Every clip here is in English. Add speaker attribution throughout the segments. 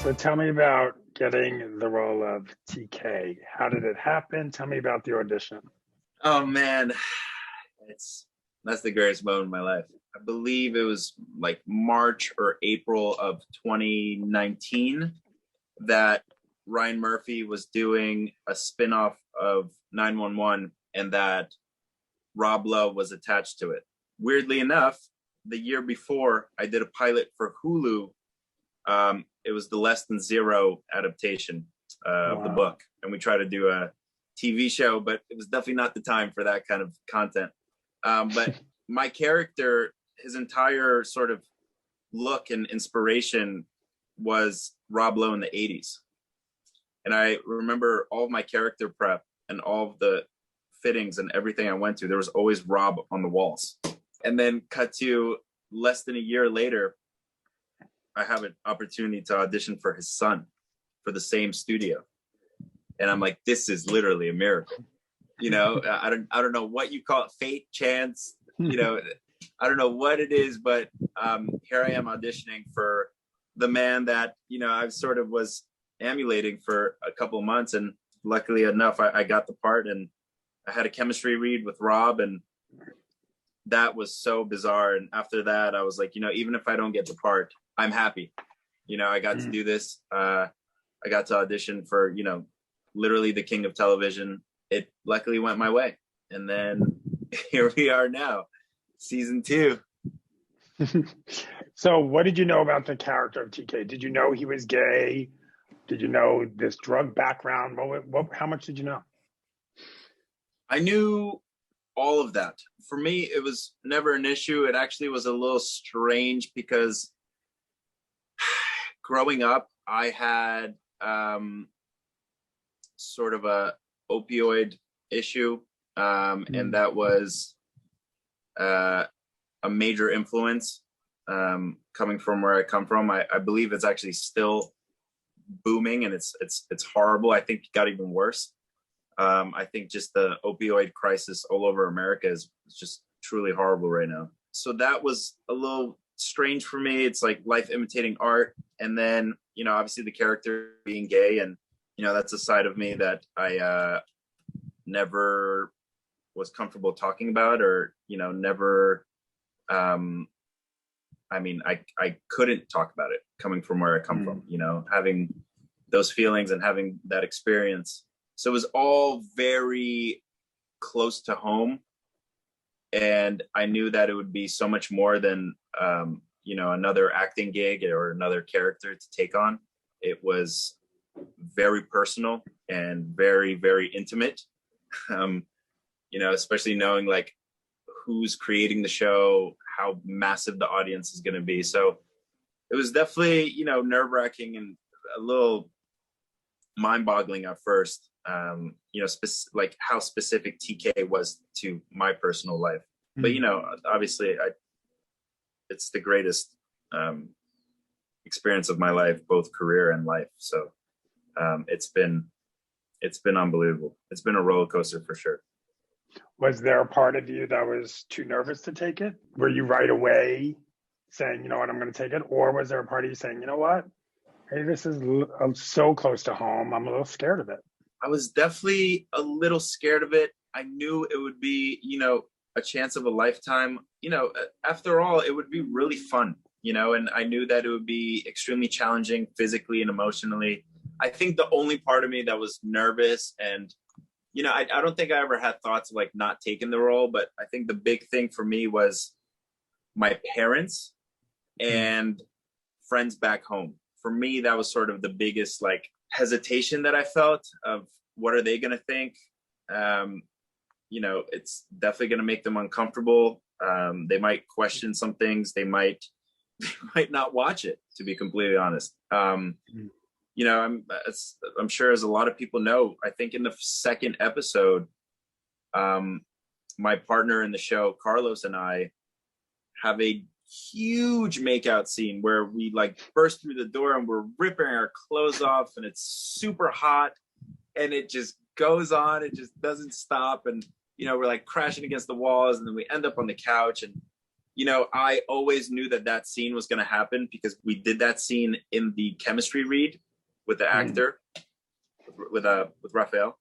Speaker 1: So tell me about getting the role of TK. How did it happen? Tell me about the audition.
Speaker 2: Oh man, that's the greatest moment of my life. I believe it was like March or April of 2019 that Ryan Murphy was doing a spinoff of 911 and that Rob Lowe was attached to it. Weirdly enough, the year before I did a pilot for Hulu. It was the Less Than Zero adaptation of the book. And we tried to do a TV show, but it was definitely not the time for that kind of content. But my character, his entire sort of look and inspiration was Rob Lowe in the 80s. And I remember all of my character prep and all of the fittings and everything I went to, there was always Rob on the walls. And then cut to less than a year later, I have an opportunity to audition for his son for the same studio. And I'm like, this is literally a miracle. You know, I don't know what you call it, fate, chance, you know, I don't know what it is, but here I am auditioning for the man that, you know, I sort of was emulating for a couple of months. And luckily enough, I got the part and I had a chemistry read with Rob, and that was so bizarre. And after that, I was like, you know, even if I don't get the part, I'm happy. You know, I got to do this. I got to audition for, you know, literally the king of television. It luckily went my way. And then here we are now, season 2.
Speaker 1: So what did you know about the character of TK? Did you know he was gay? Did you know this drug background? How much did you know?
Speaker 2: I knew all of that. For me, it was never an issue. It actually was a little strange because growing up, I had sort of a opioid issue, and that was a major influence coming from where I come from. I believe it's actually still booming, and it's horrible. I think it got even worse. I think just the opioid crisis all over America is just truly horrible right now. So that was a little strange for me. It's like life imitating art. And then, you know, obviously the character being gay, and, you know, that's a side of me that I never was comfortable talking about, or, you know, never, I mean, I couldn't talk about it coming from where I come from, you know, having those feelings and having that experience. So it was all very close to home. And I knew that it would be so much more than, you know, another acting gig or another character to take on. It was very personal and very, very intimate, you know, especially knowing like who's creating the show, how massive the audience is going to be. So it was definitely, you know, nerve-wracking and a little mind-boggling at first, you know, like how specific TK was to my personal life. But, you know, obviously it's the greatest experience of my life, both career and life. So it's been unbelievable. It's been a roller coaster for sure.
Speaker 1: Was there a part of you that was too nervous to take it? Were you right away saying, you know what, I'm going to take it? Or was there a part of you saying, you know what, hey, this is so close to home, I'm a little scared of it?
Speaker 2: I was definitely a little scared of it. I knew it would be, you know, a chance of a lifetime. You know, after all, it would be really fun, you know, and I knew that it would be extremely challenging physically and emotionally. I think the only part of me that was nervous, and, you know, I don't think I ever had thoughts of like not taking the role, but I think the big thing for me was my parents and friends back home. For me, that was sort of the biggest like hesitation that I felt of what are they going to think? You know, it's definitely going to make them uncomfortable. They might question some things. They might not watch it, to be completely honest. You know, I'm sure, as a lot of people know, I think in the second episode, my partner in the show, Carlos, and I have a huge makeout scene where we like burst through the door and we're ripping our clothes off, and it's super hot, and it just goes on. It just doesn't stop. And, you know, we're like crashing against the walls, and then we end up on the couch. And I always knew that scene was going to happen because we did that scene in the chemistry read with the actor, with Raphael.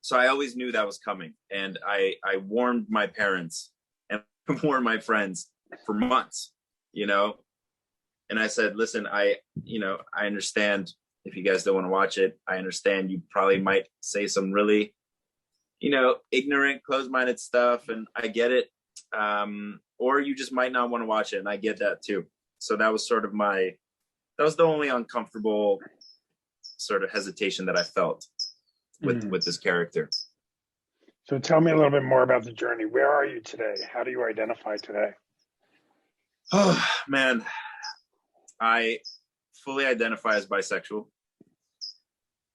Speaker 2: So I always knew that was coming, and I warned my parents and warned my friends for months, and I said, listen, I understand if you guys don't want to watch it. I understand you probably might say some really, ignorant, closed-minded stuff, and I get it. Or you just might not want to watch it, and I get that too. So that was sort of that was the only uncomfortable sort of hesitation that I felt with this character.
Speaker 1: So tell me a little bit more about the journey. Where are you today? How do you identify today?
Speaker 2: Oh, man. I fully identify as bisexual.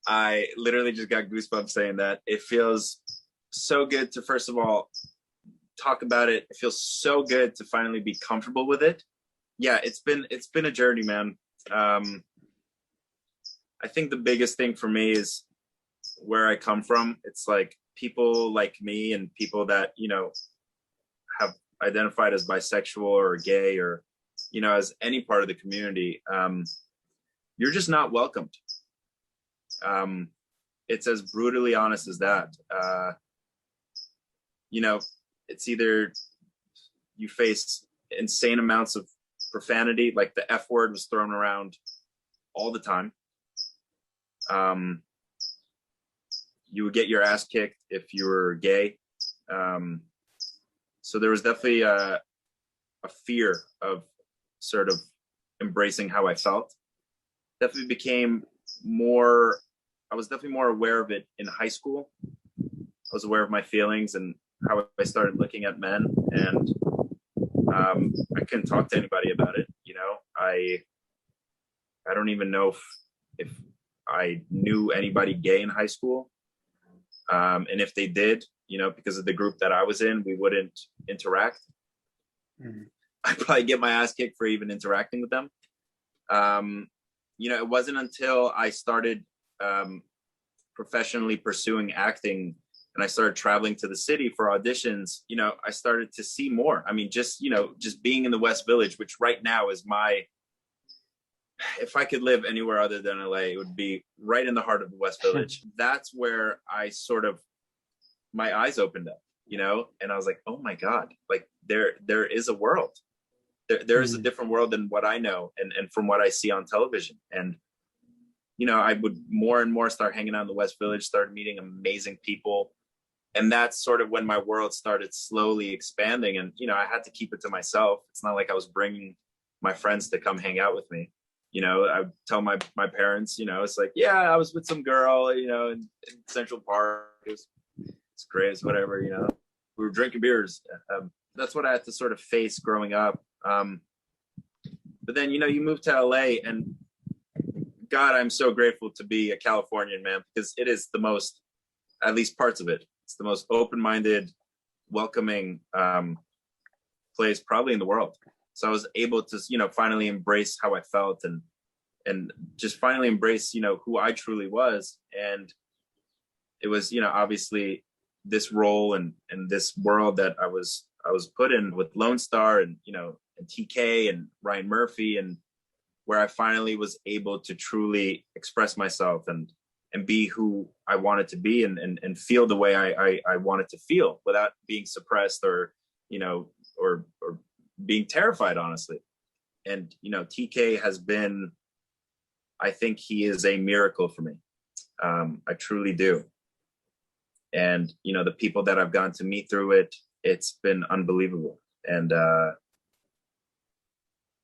Speaker 2: I literally just got goosebumps saying that. It feels so good to, first of all, talk about it. It feels so good to finally be comfortable with it. Yeah, it's been a journey, man. I think the biggest thing for me is where I come from. It's like people like me and people that, have identified as bisexual or gay or, as any part of the community, you're just not welcomed. It's as brutally honest as that. It's either you face insane amounts of profanity, like the F word was thrown around all the time. You would get your ass kicked if you were gay. So there was definitely a fear of sort of embracing how I felt. I was definitely more aware of it in high school. I was aware of my feelings and how I started looking at men, and I couldn't talk to anybody about it. I don't even know if I knew anybody gay in high school. And if they did, because of the group that I was in, we wouldn't interact. I'd probably get my ass kicked for even interacting with them. It wasn't until I started professionally pursuing acting and I started traveling to the city for auditions, I started to see more. I mean, just being in the West Village, which right now is if I could live anywhere other than LA, it would be right in the heart of the West Village. That's where I my eyes opened up, and I was like, oh my God, like there is a world. There is a different world than what I know and from what I see on television. And, I would more and more start hanging out in the West Village, started meeting amazing people. And that's sort of when my world started slowly expanding. And, I had to keep it to myself. It's not like I was bringing my friends to come hang out with me. I would tell my parents, it's like, yeah, I was with some girl, in Central Park. It's great. It's whatever, we were drinking beers. That's what I had to sort of face growing up. But then, you move to LA, and God, I'm so grateful to be a Californian, man, because it is the most, at least parts of it, it's the most open-minded, welcoming place probably in the world. So I was able to, finally embrace how I felt and just finally embrace, who I truly was. And it was, obviously this role and this world that I was put in with Lone Star and, and TK and Ryan Murphy, and where I finally was able to truly express myself and be who I wanted to be and feel the way I wanted to feel without being suppressed or being terrified, honestly. And, TK has been, I think he is a miracle for me. I truly do. And, the people that I've gotten to meet through it, it's been unbelievable. And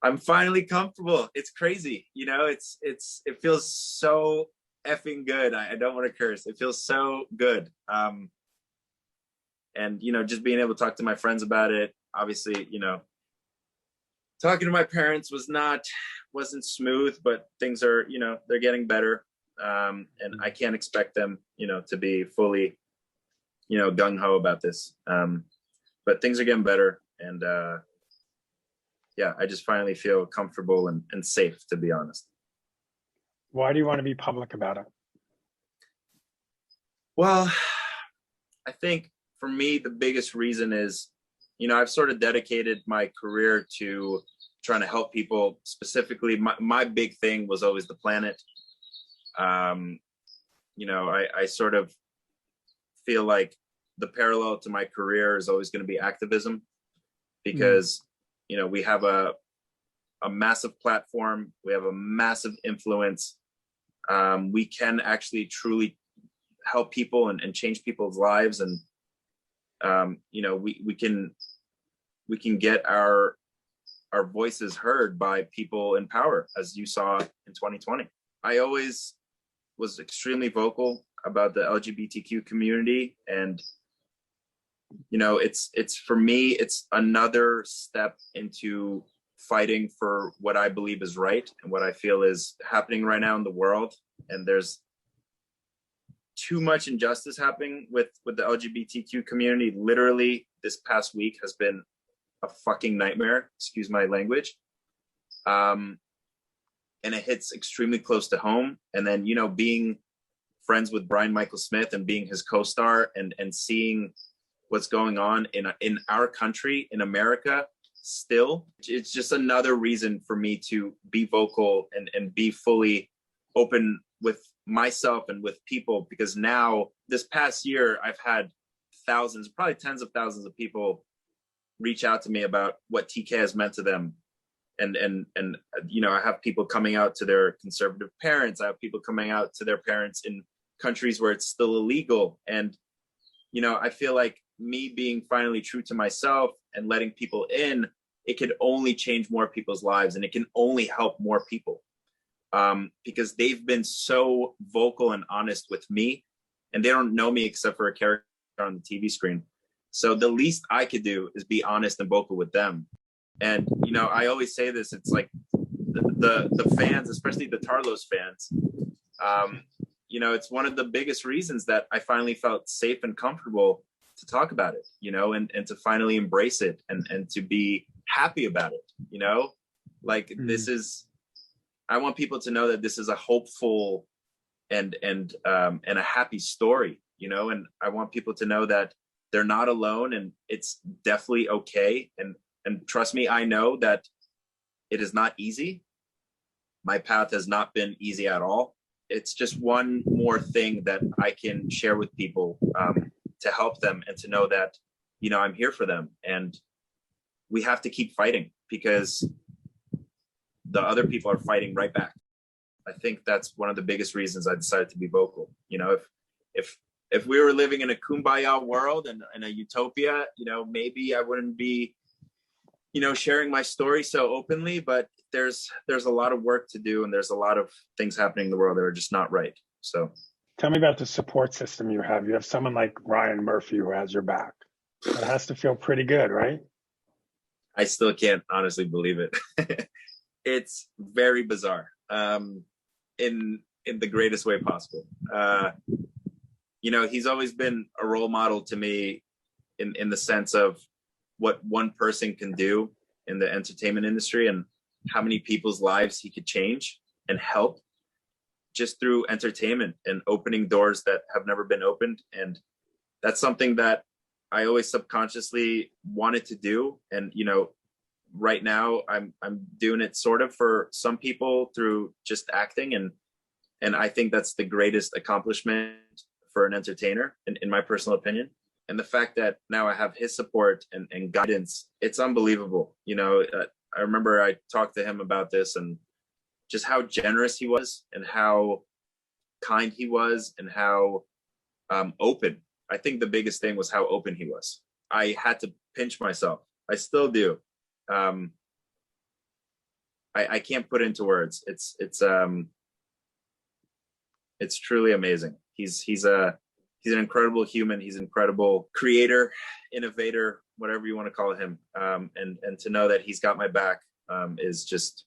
Speaker 2: I'm finally comfortable. It's crazy. It feels so effing good. I don't want to curse. It feels so good. And, just being able to talk to my friends about it, obviously, talking to my parents wasn't smooth, but things are, they're getting better. And I can't expect them, to be fully, gung-ho about this. But things are getting better. And yeah, I just finally feel comfortable and safe, to be honest.
Speaker 1: Why do you want to be public about it?
Speaker 2: Well, I think for me, the biggest reason is I've sort of dedicated my career to trying to help people. Specifically, my big thing was always the planet. I sort of feel like the parallel to my career is always going to be activism, because we have a massive platform, we have a massive influence. We can actually truly help people and change people's lives, and we can get our voices heard by people in power, as you saw in 2020. I always was extremely vocal about the LGBTQ community, and it's for me, it's another step into fighting for what I believe is right and what I feel is happening right now in the world. And there's too much injustice happening with the LGBTQ community. Literally, this past week has been a fucking nightmare, excuse my language. And it hits extremely close to home. And then, being friends with Brian Michael Smith and being his co-star, and seeing what's going on in our country, in America, still, it's just another reason for me to be vocal and be fully open with myself and with people. Because now, this past year, I've had thousands, probably tens of thousands of people reach out to me about what TK has meant to them. And I have people coming out to their conservative parents. I have people coming out to their parents in countries where it's still illegal. And, I feel like me being finally true to myself and letting people in, it could only change more people's lives, and it can only help more people. Because they've been so vocal and honest with me, and they don't know me except for a character on the TV screen. So the least I could do is be honest and vocal with them. And, I always say this, it's like the fans, especially the Tarlos fans, it's one of the biggest reasons that I finally felt safe and comfortable to talk about it, and to finally embrace it and to be happy about it, this is, I want people to know that this is a hopeful and a happy story, and I want people to know that they're not alone, and it's definitely okay. And trust me, I know that it is not easy. My path has not been easy at all. It's just one more thing that I can share with people to help them and to know that, I'm here for them. And we have to keep fighting, because the other people are fighting right back. I think that's one of the biggest reasons I decided to be vocal. If we were living in a kumbaya world and in a utopia, maybe I wouldn't be, sharing my story so openly, but there's a lot of work to do, and there's a lot of things happening in the world that are just not right. So
Speaker 1: tell me about the support system you have. You have someone like Ryan Murphy who has your back. That has to feel pretty good, right?
Speaker 2: I still can't honestly believe it. It's very bizarre, in the greatest way possible. He's always been a role model to me in the sense of what one person can do in the entertainment industry, and how many people's lives he could change and help just through entertainment and opening doors that have never been opened. And that's something that I always subconsciously wanted to do. And, right now I'm doing it sort of for some people through just acting. And I think that's the greatest accomplishment for an entertainer, in my personal opinion. And the fact that now I have his support and guidance, it's unbelievable. I remember I talked to him about this, and just how generous he was, and how kind he was, and how open. I think the biggest thing was how open he was. I had to pinch myself. I still do. I can't put into words. It's truly amazing. He's an incredible human. He's an incredible creator, innovator, whatever you want to call him. And to know that he's got my back is just,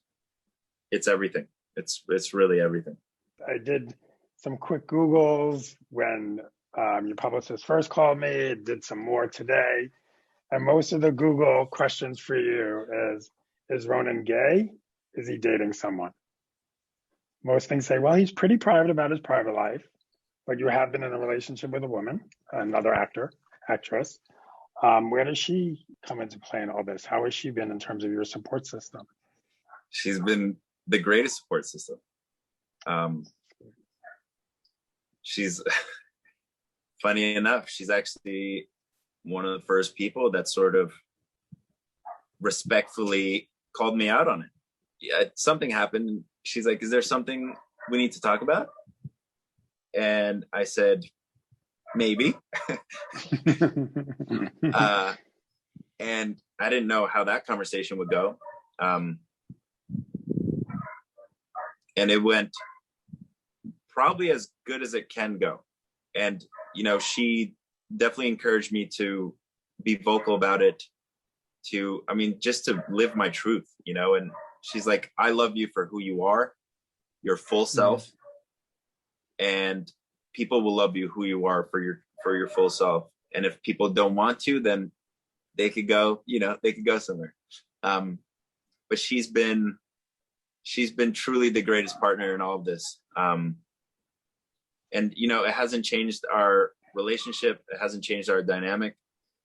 Speaker 2: it's everything. It's really everything.
Speaker 1: I did some quick Googles when your publicist first called me, did some more today. And most of the Google questions for you is Ronen gay? Is he dating someone? Most things say, well, he's pretty private about his private life, but you have been in a relationship with a woman, another actress. Where does she come into play in all this? How has she been in terms of your support system?
Speaker 2: She's been the greatest support system. She's funny enough, she's actually one of the first people that sort of respectfully called me out on it. Yeah, something happened. And she's like, is there something we need to talk about? And I said, maybe. And I didn't know how that conversation would go. And it went probably as good as it can go. And, you know, she definitely encouraged me to be vocal about it, just to live my truth, you know. And she's like, I love you for who you are, your full self. And people will love you who you are for your full self. And if people don't want to, then they could go somewhere. But she's been truly the greatest partner in all of this. And, you know, it hasn't changed our relationship. It hasn't changed our dynamic.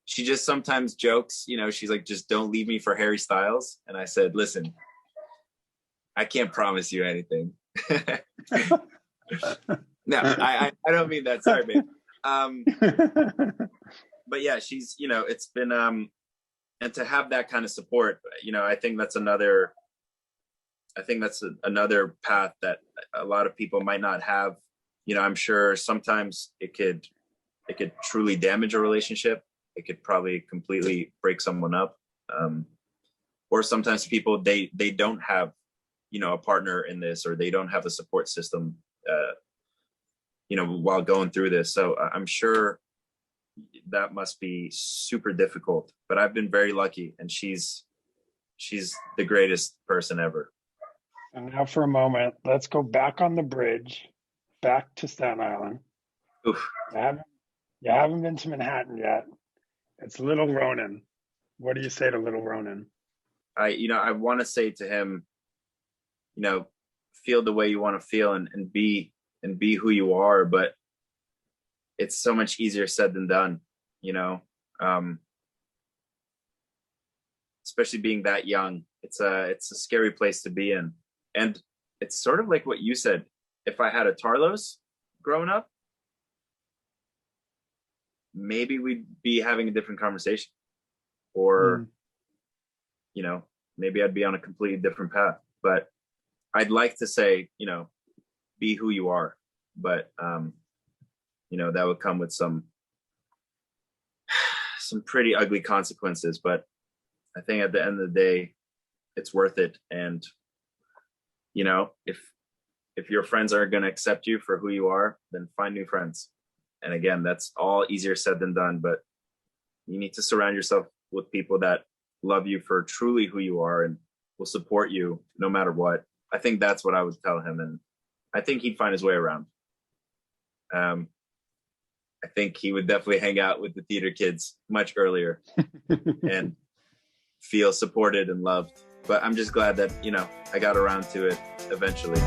Speaker 2: She just sometimes jokes, you know, she's like, just don't leave me for Harry Styles. And I said, listen, I can't promise you anything. No, I don't mean that. Sorry, babe. But yeah, she's, you know, it's been, and to have that kind of support, you know, I think that's another path that a lot of people might not have. You know, I'm sure sometimes it could truly damage a relationship. It could probably completely break someone up. Or sometimes people, they don't have, you know, a partner in this, or they don't have a support system, you know, while going through this. So I'm sure that must be super difficult, but I've been very lucky, and she's the greatest person ever.
Speaker 1: And now for a moment, let's go back on the bridge, back to Staten Island.
Speaker 2: Oof.
Speaker 1: You haven't been to Manhattan yet. It's little Ronen. What do you say to little Ronen?
Speaker 2: I want to say to him, you know, feel the way you want to feel and be who you are, but it's so much easier said than done, you know. Especially being that young. It's a scary place to be in. And it's sort of like what you said. If I had a Tarlos growing up, maybe we'd be having a different conversation. Or, you know, maybe I'd be on a completely different path. But I'd like to say, you know, be who you are. But, you know, that would come with some pretty ugly consequences. But I think at the end of the day, it's worth it. And, you know, if your friends aren't going to accept you for who you are, then find new friends. And again, that's all easier said than done, but you need to surround yourself with people that love you for truly who you are and will support you no matter what. I think that's what I would tell him. And I think he'd find his way around. I think he would definitely hang out with the theater kids much earlier and feel supported and loved. But I'm just glad that, you know, I got around to it eventually.